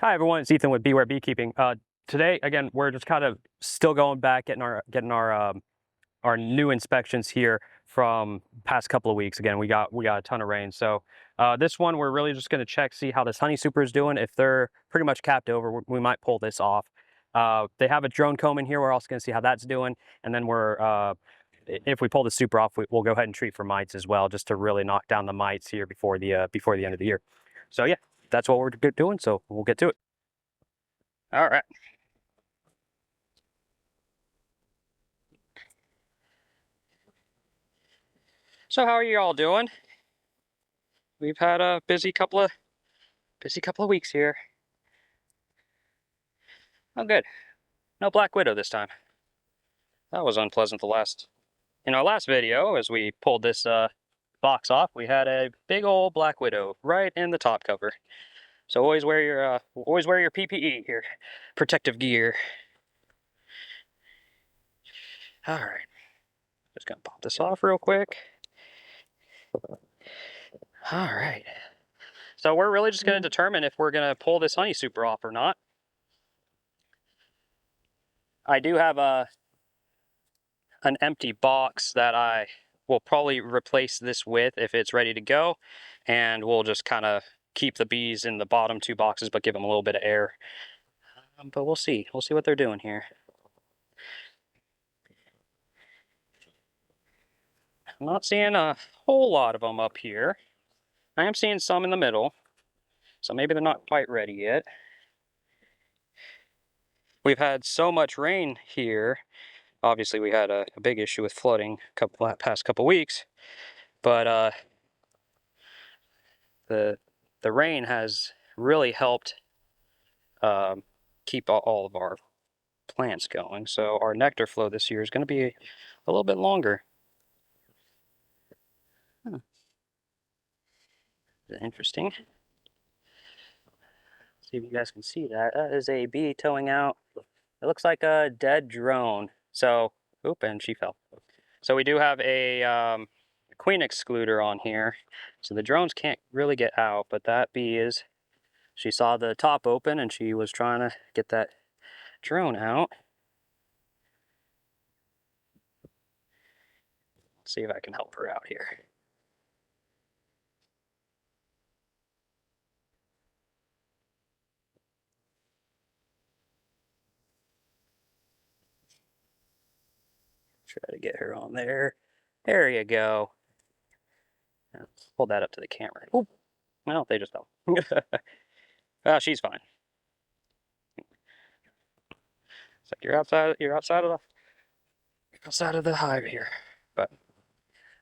Hi everyone, it's Ethan with Beware Beekeeping. Today, again, we're just kind of still going back, getting our new inspections here from past couple of weeks. Again, we got a ton of rain, so this one we're really just going to check, see how this honey super is doing. If they're pretty much capped over, we might pull this off. They have a drone comb in here. We're also going to see how that's doing, and then if we pull the super off, we'll go ahead and treat for mites as well, just to really knock down the mites here before the end of the year. So yeah, that's what we're doing. So we'll get to it. All right. So how are you all doing? We've had a busy couple of weeks here. Oh, good. No Black Widow this time. That was unpleasant. In our last video, as we pulled this box off, we had a big old Black Widow right in the top cover. So always wear your PPE here, protective gear. All right. Just gonna pop this off real quick. All right. So we're really just gonna determine if we're gonna pull this honey super off or not. I do have an empty box that I will probably replace this with if it's ready to go, and we'll just kind of keep the bees in the bottom two boxes but give them a little bit of air. But we'll see what they're doing here. I'm not seeing a whole lot of them up here. I am seeing some in the middle, so maybe they're not quite ready yet. We've had so much rain here. Obviously we had a big issue with flooding past couple weeks, but the rain has really helped keep all of our plants going. So our nectar flow this year is going to be a little bit longer. Interesting. See if you guys can see that. That is a bee towing out. It looks like a dead drone. So, oop, and she fell. So we do have a queen excluder on here. So the drones can't really get out, but that bee she saw the top open and she was trying to get that drone out. Let's see if I can help her out here. Try to get her on there. There you go. Let's hold that up to the camera. Oh, well, they just fell. She's fine. It's like you're outside of the hive here. But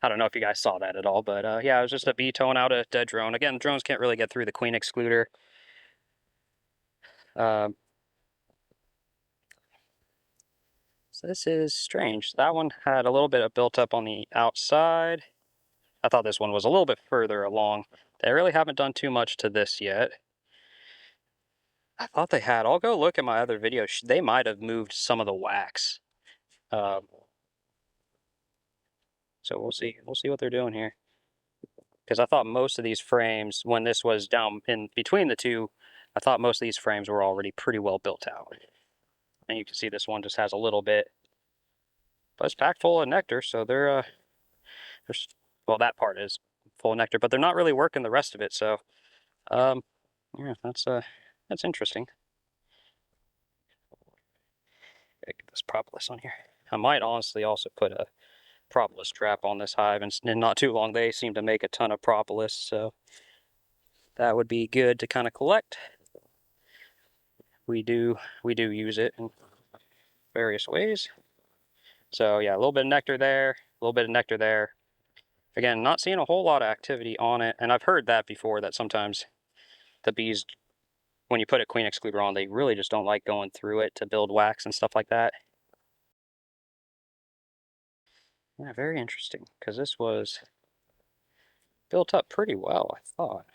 I don't know if you guys saw that at all. But yeah, it was just a bee towing out a dead drone. Again, drones can't really get through the queen excluder. So this is strange. That one had a little bit of built up on the outside. I thought this one was a little bit further along. They really haven't done too much to this yet. I thought they had. I'll go look at my other videos. They might have moved some of the wax. So we'll see. We'll see what they're doing here. Because I thought most of these frames, when this was down in between the two, I thought most of these frames were already pretty well built out. And you can see this one just has a little bit. But it's packed full of nectar, so well, that part is full of nectar, but they're not really working the rest of it. So, yeah, that's interesting. Gotta get this propolis on here. I might honestly also put a propolis trap on this hive, and in not too long they seem to make a ton of propolis, so that would be good to kind of collect. We do use it in various ways. So yeah, a little bit of nectar there, a little bit of nectar there. Again, not seeing a whole lot of activity on it, and I've heard that before, that sometimes the bees, when you put a queen excluder on, they really just don't like going through it to build wax and stuff like that. Yeah, very interesting, because this was built up pretty well, I thought.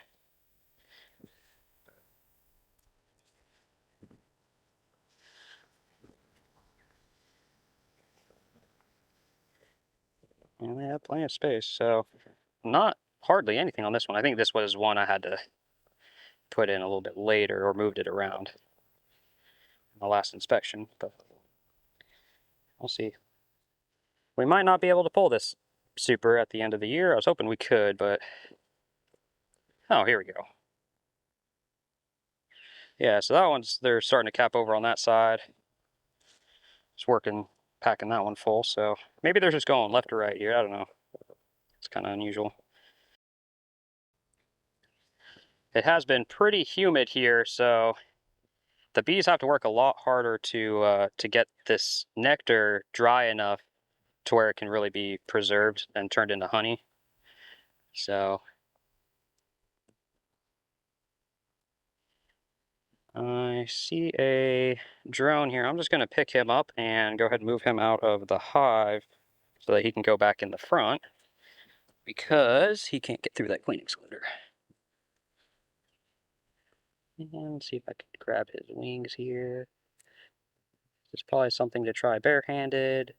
And they have plenty of space, so not hardly anything on this one. I think this was one I had to put in a little bit later or moved it around in the last inspection, but we'll see. We might not be able to pull this super at the end of the year. I was hoping we could, but oh, here we go. Yeah, so that one's, they're starting to cap over on that side. It's working, packing that one full, so maybe they're just going left or right here. I don't know. It's kind of unusual. It has been pretty humid here, so the bees have to work a lot harder to get this nectar dry enough to where it can really be preserved and turned into honey. So I see a drone here. I'm just going to pick him up and go ahead and move him out of the hive so that he can go back in the front because he can't get through that queen excluder. And see if I can grab his wings here. It's probably something to try barehanded.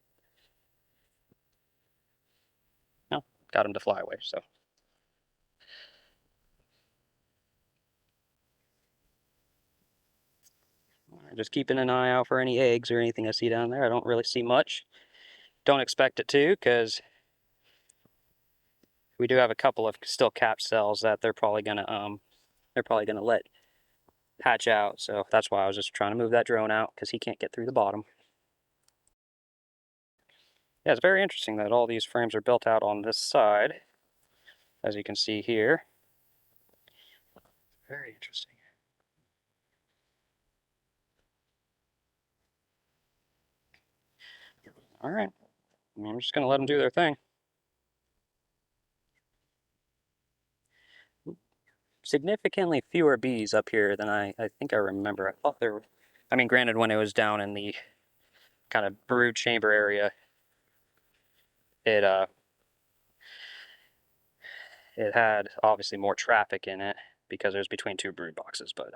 No, got him to fly away, so. Just keeping an eye out for any eggs or anything I see down there. I don't really see much. Don't expect it to, because we do have a couple of still capped cells that they're probably gonna let hatch out. So that's why I was just trying to move that drone out, because he can't get through the bottom. Yeah, it's very interesting that all these frames are built out on this side, as you can see here. Very interesting. All right, I'm just gonna let them do their thing. Significantly fewer bees up here than I think I remember. I thought there were, I mean, granted, when it was down in the kind of brood chamber area, it had obviously more traffic in it because it was between two brood boxes, but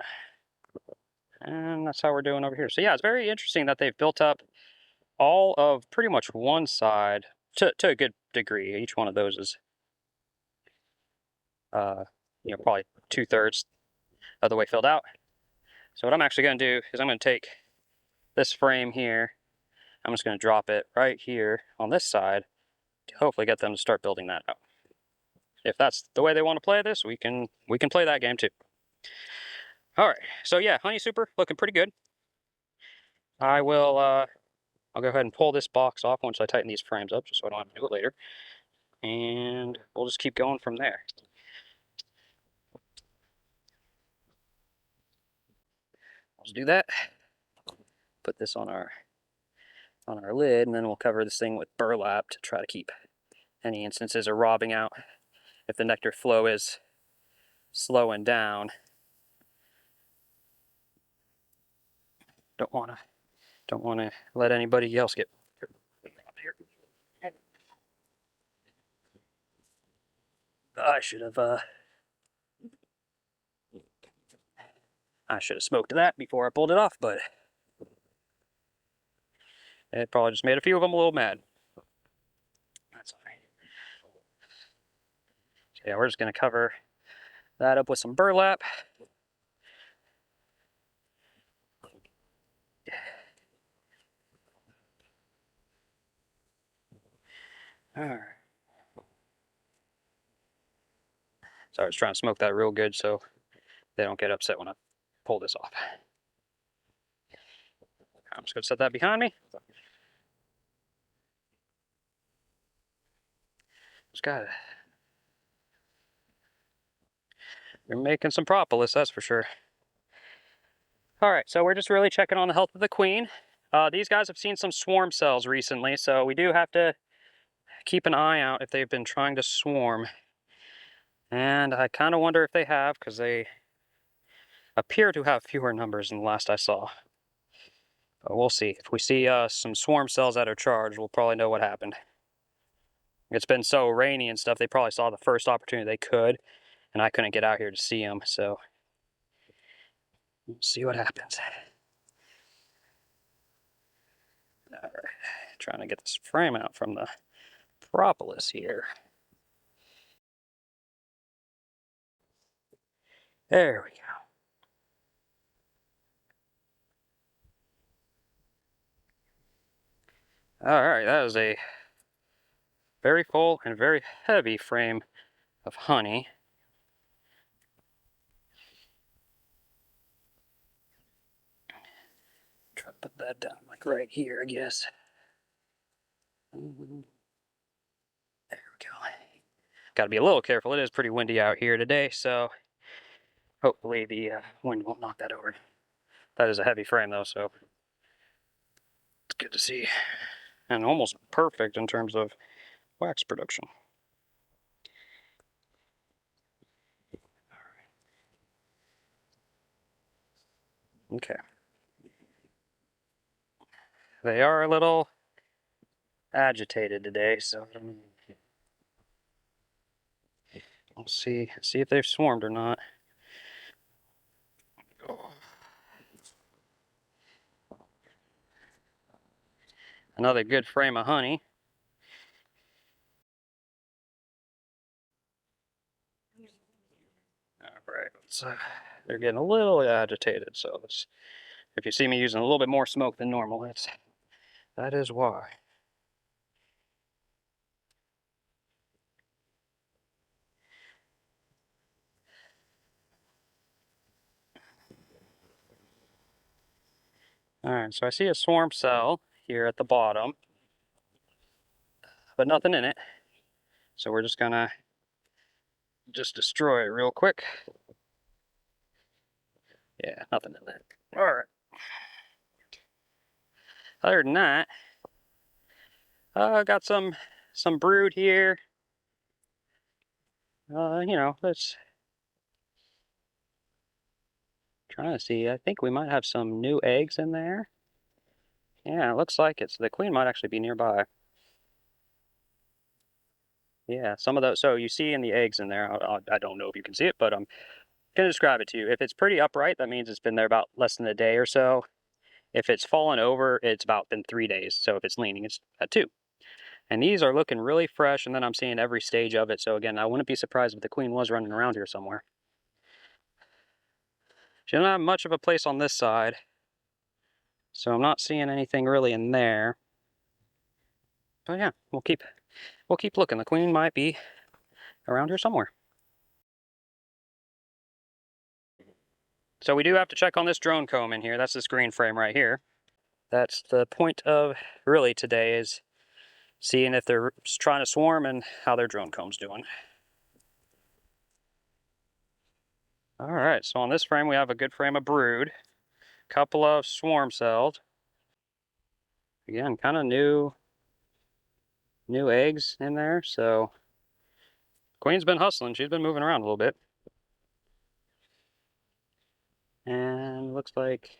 and that's how we're doing over here. So yeah, it's very interesting that they've built up all of pretty much one side to a good degree. Each one of those is probably 2/3 of the way filled out. So what I'm actually going to do is I'm going to take this frame here, I'm just going to drop it right here on this side to hopefully get them to start building that out. If that's the way they want to play this, we can play that game too. All right, so yeah, honey super looking pretty good. I will I'll go ahead and pull this box off once I tighten these frames up, just so I don't have to do it later, and we'll just keep going from there. Let's do that. Put this on our lid, and then we'll cover this thing with burlap to try to keep any instances of robbing out. If the nectar flow is slowing down, don't want to let anybody else get here. I should have smoked that before I pulled it off, but it probably just made a few of them a little mad. That's all right. So yeah, we're just going to cover that up with some burlap. All right. So I was trying to smoke that real good so they don't get upset when I pull this off. I'm just going to set that behind me. Just got it. You're making some propolis, that's for sure. All right, so we're just really checking on the health of the queen. These guys have seen some swarm cells recently, so we do have to keep an eye out if they've been trying to swarm. And I kind of wonder if they have, because they appear to have fewer numbers than the last I saw. But we'll see. If we see some swarm cells that are charged, we'll probably know what happened. It's been so rainy and stuff, they probably saw the first opportunity they could, and I couldn't get out here to see them, so we'll see what happens. All right, trying to get this frame out from the propolis here. There we go. All right, that is a very full and very heavy frame of honey. Try to put that down like right here, I guess. There we go. Got to be a little careful. It is pretty windy out here today, so hopefully the wind won't knock that over. That is a heavy frame though, so it's good to see. And almost perfect in terms of wax production. Okay. They are a little agitated today, so we'll see if they've swarmed or not. Another good frame of honey. All right, they're getting a little agitated, so if you see me using a little bit more smoke than normal, that is why. All right, so I see a swarm cell here at the bottom, but nothing in it. So we're just gonna destroy it real quick. Yeah, nothing in there. All right. Other than that, I got some brood here. You know, let's trying to see. I think we might have some new eggs in there. Yeah, it looks like it. So the queen might actually be nearby. Yeah, some of those. So you see in the eggs in there. I don't know if you can see it, but I'm gonna describe it to you. If it's pretty upright, that means it's been there about less than a day or so. If it's fallen over, it's about been 3 days. So if it's leaning, it's at 2. And these are looking really fresh, and then I'm seeing every stage of it. So again, I wouldn't be surprised if the queen was running around here somewhere. She doesn't have much of a place on this side, so I'm not seeing anything really in there. But yeah, we'll keep looking. The queen might be around here somewhere. So we do have to check on this drone comb in here. That's this green frame right here. That's the point of really today, is seeing if they're trying to swarm and how their drone comb's doing. All right, so on this frame we have a good frame of brood, couple of swarm cells. Again, kind of new eggs in there, so queen's been hustling. She's been moving around a little bit. And looks like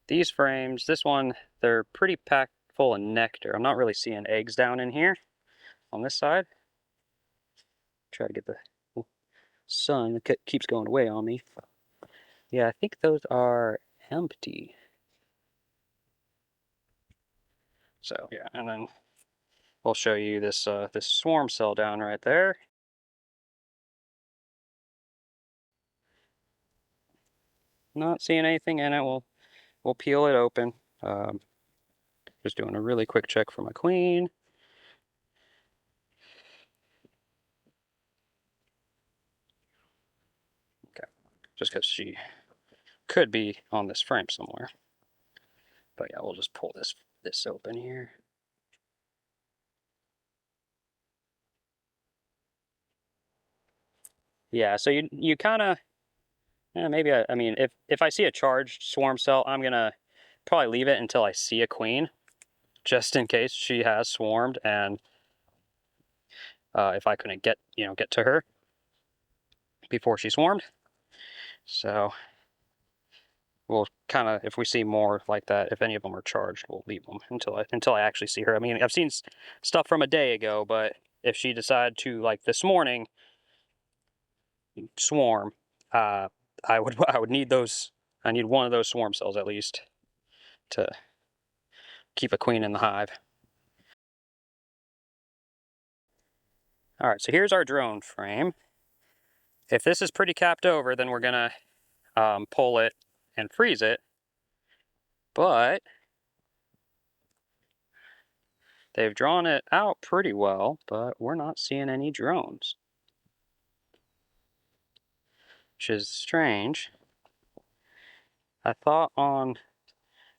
these frames, this one, they're pretty packed full of nectar. I'm not really seeing eggs down in here on this side. Try to get the sun that keeps going away on me. Yeah, I think those are empty. So yeah, and then we'll show you this this swarm cell down right there. Not seeing anything in it. We'll peel it open. Just doing a really quick check for my queen. Okay, just because she could be on this frame somewhere. But yeah, we'll just pull this open here. Yeah, so you kind of, maybe I mean, if I see a charged swarm cell, I'm gonna probably leave it until I see a queen, just in case she has swarmed, and if I couldn't get to her before she swarmed. So we'll kind of, if we see more like that, if any of them are charged, we'll leave them until I actually see her. I mean, I've seen stuff from a day ago, but if she decided to, like this morning, swarm, I would need those. I need one of those swarm cells at least to keep a queen in the hive. All right, so here's our drone frame. If this is pretty capped over, then we're gonna pull it and freeze it. But They've drawn it out pretty well, but we're not seeing any drones, which is strange. I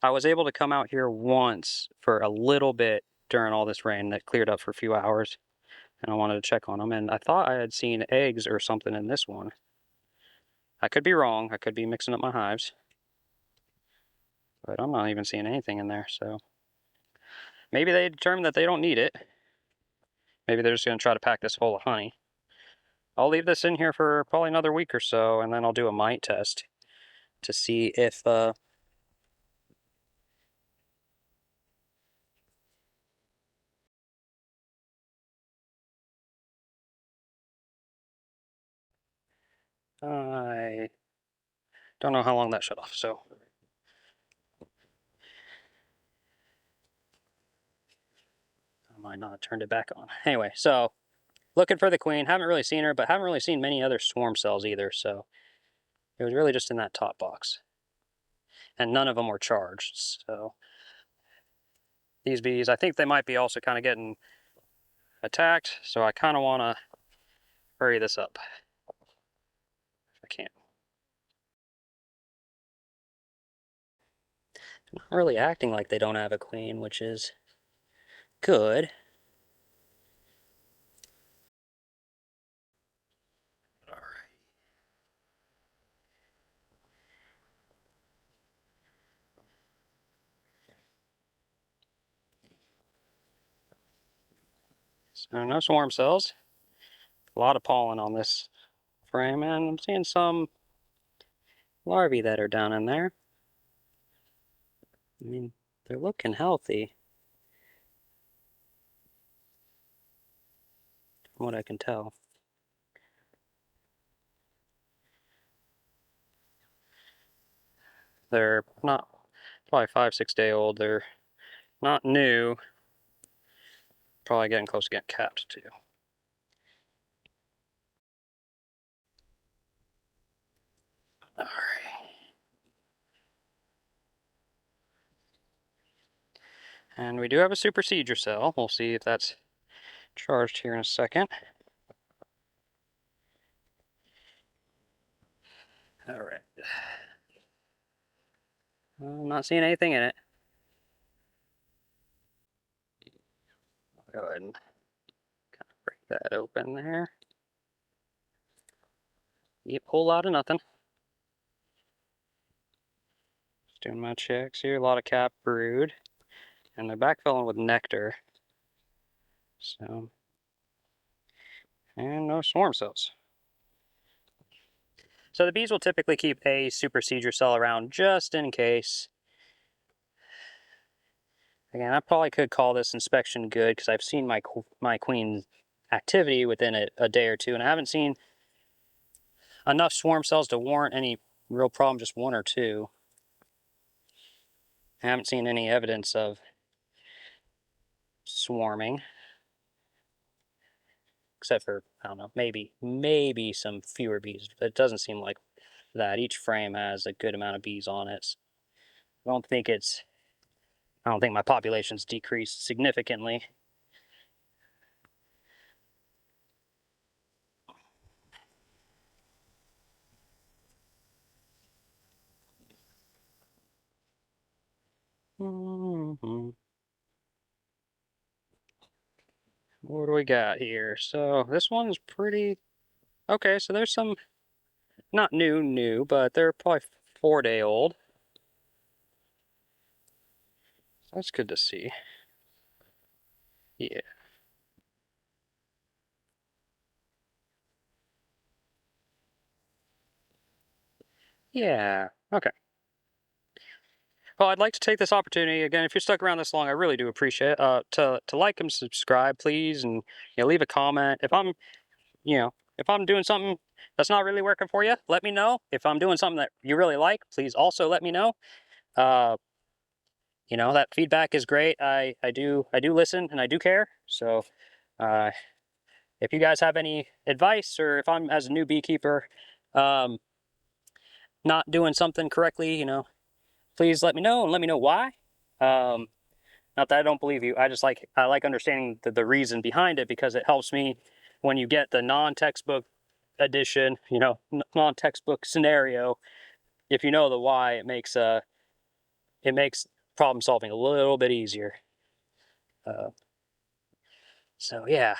was able to come out here once for a little bit during all this rain that cleared up for a few hours, and I wanted to check on them, and I thought I had seen eggs or something in this one. I could be wrong. I could be mixing up my hives, but I'm not even seeing anything in there, so maybe they determined that they don't need it. Maybe they're just going to try to pack this full of honey. I'll leave this in here for probably another week or so, and then I'll do a mite test to see if I don't know how long that shut off, so I might not have turned it back on. Anyway, so looking for the queen. Haven't really seen her, but haven't really seen many other swarm cells either, so it was really just in that top box. And none of them were charged, so these bees, I think they might be also kind of getting attacked, so I kind of want to hurry this up if I can. Not really acting like they don't have a queen, which is good. All right. So no swarm cells. A lot of pollen on this frame, and I'm seeing some larvae that are down in there. I mean, they're looking healthy, from what I can tell. They're not probably 5-6 day old. They're not new. Probably getting close to getting capped too. All right. And we do have a supersedure cell. We'll see if that's charged here in a second. All right. I'm not seeing anything in it. I'll go ahead and kind of break that open there. Yep, whole lot of nothing. Just doing my checks here. A lot of cap brood. And they're backfilling with nectar. So, and no swarm cells. So the bees will typically keep a supersedure cell around just in case. Again, I probably could call this inspection good because I've seen my queen activity within a day or two, and I haven't seen enough swarm cells to warrant any real problem, just one or two. I haven't seen any evidence of swarming, except for, I don't know, maybe some fewer bees. But it doesn't seem like that. Each frame has a good amount of bees on it. I don't think my population's decreased significantly. Mm-hmm. What do we got here? So this one's pretty okay. So there's some not new, but they're probably 4-day old. That's good to see. Yeah. Yeah. Okay. Well, I'd like to take this opportunity again. If you're stuck around this long, I really do appreciate it. To like and subscribe, please, and leave a comment. If I'm doing something that's not really working for you, let me know. If I'm doing something that you really like, please also let me know. That feedback is great. I do listen and I do care. So, if you guys have any advice, or if I'm as a new beekeeper, not doing something correctly, please let me know and let me know why. Not that I don't believe you. I like understanding the reason behind it, because it helps me when you get the non-textbook edition, you know, non-textbook scenario. If you know the why, it makes problem solving a little bit easier. So yeah,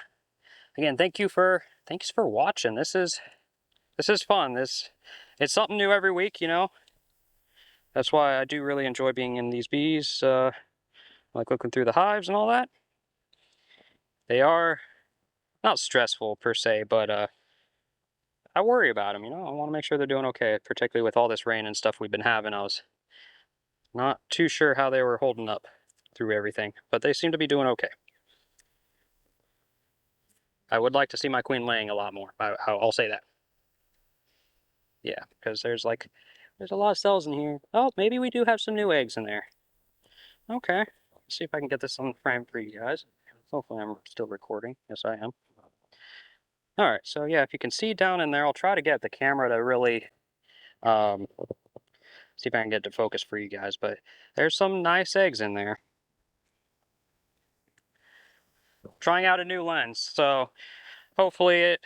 again, thanks for watching. This is fun. It's something new every week, you know. That's why I do really enjoy being in these bees, like looking through the hives and all that. They are not stressful per se, but I worry about them, you know. I want to make sure they're doing okay, particularly with all this rain and stuff we've been having. I was not too sure how they were holding up through everything, but they seem to be doing okay. I would like to see my queen laying a lot more. I'll say that. Yeah, because there's a lot of cells in here. Oh, maybe we do have some new eggs in there. Okay, let's see if I can get this on frame for you guys. Hopefully I'm still recording. Yes, I am. All right, so yeah, if you can see down in there, I'll try to get the camera to really see if I can get to focus for you guys, but there's some nice eggs in there. Trying out a new lens, so hopefully it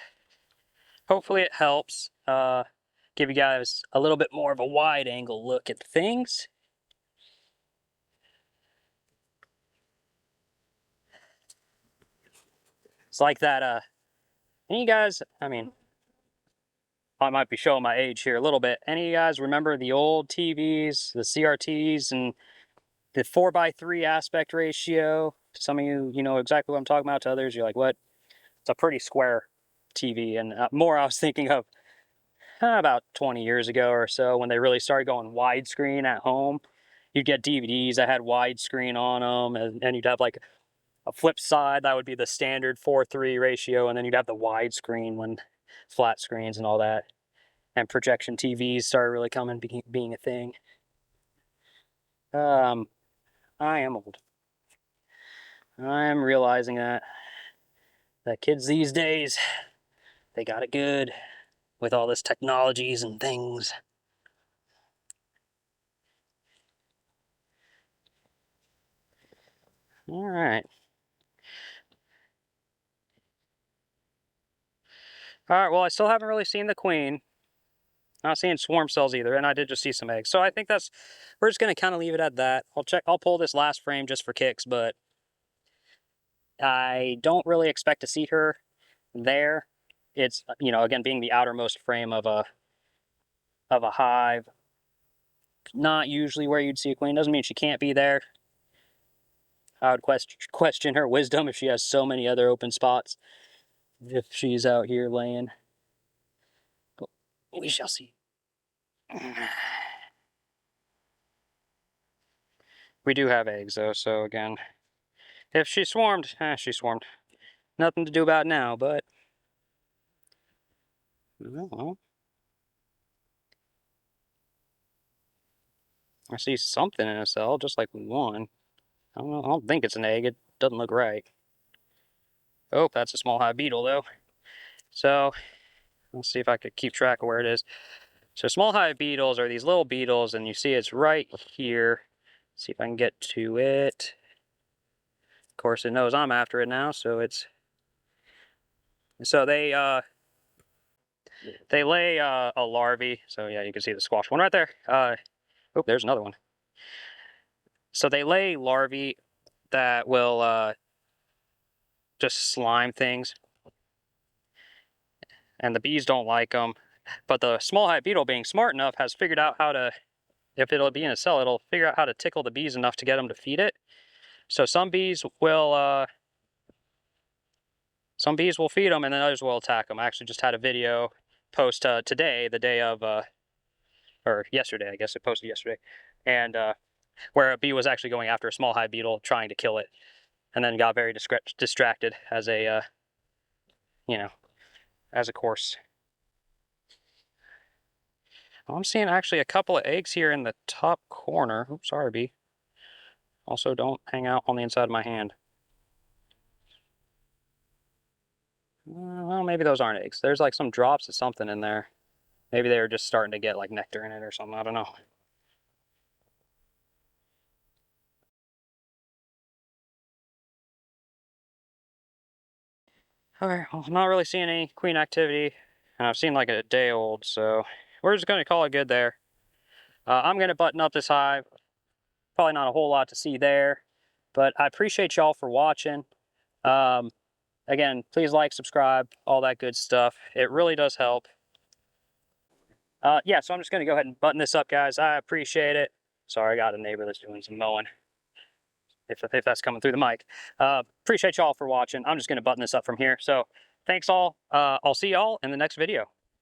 helps give you guys a little bit more of a wide angle look at things. It's like that any of you guys, I mean, I might be showing my age here a little bit. Any of you guys remember the old TVs, the CRTs, and the 4:3 aspect ratio? Some of you know exactly what I'm talking about. To others, you're like, what? It's a pretty square TV. And more I was thinking of about 20 years ago or so, when they really started going widescreen at home. You'd get DVDs that had widescreen on them, and you'd have like a flip side that would be the standard 4:3 ratio, and then you'd have the widescreen when flat screens and all that. And projection TVs started really being a thing. I am old. I'm realizing that kids these days, they got it good with all this technologies and things. All right. All right, well, I still haven't really seen the queen. Not seeing swarm cells either, and I did just see some eggs. So I think we're just gonna kind of leave it at that. I'll pull this last frame just for kicks, but I don't really expect to see her there. It's, you know, again, being the outermost frame of a hive, not usually where you'd see a queen. Doesn't mean she can't be there. I would question her wisdom if she has so many other open spots, if she's out here laying. But we shall see. We do have eggs though, so again, if she swarmed, she swarmed. Nothing to do about now, but well, I see something in a cell, just like one. I don't think it's an egg. It doesn't look right. Oh, that's a small hive beetle though. So let's see if I could keep track of where it is. So small hive beetles are these little beetles, and you see it's right here. Let's see if I can get to it. Of course, it knows I'm after it now, so they lay a larvae. So yeah, you can see the squash one right there. Oh, there's another one. So they lay larvae that will just slime things, and the bees don't like them. But the small hive beetle, being smart enough, has figured out how to, if it'll be in a cell, it'll figure out how to tickle the bees enough to get them to feed it. So some bees will feed them, and then others will attack them. I actually just had a video post today, the day of, or yesterday, I guess it posted yesterday, and where a bee was actually going after a small hive beetle, trying to kill it, and then got very distracted as a, you know, as a course. I'm seeing actually a couple of eggs here in the top corner. Oops, sorry, bee. Also, don't hang out on the inside of my hand. Well, maybe those aren't eggs. There's like some drops of something in there. Maybe they were just starting to get like nectar in it or something. I don't know. All right, well, I'm not really seeing any queen activity, and I've seen like a day old, so we're just going to call it good there. I'm going to button up this hive. Probably not a whole lot to see there, but I appreciate y'all for watching. Again, please like, subscribe, all that good stuff. It really does help. Yeah, so I'm just going to go ahead and button this up, guys. I appreciate it. Sorry, I got a neighbor that's doing some mowing, if that's coming through the mic. Appreciate y'all for watching. I'm just going to button this up from here. So thanks all. I'll see y'all in the next video.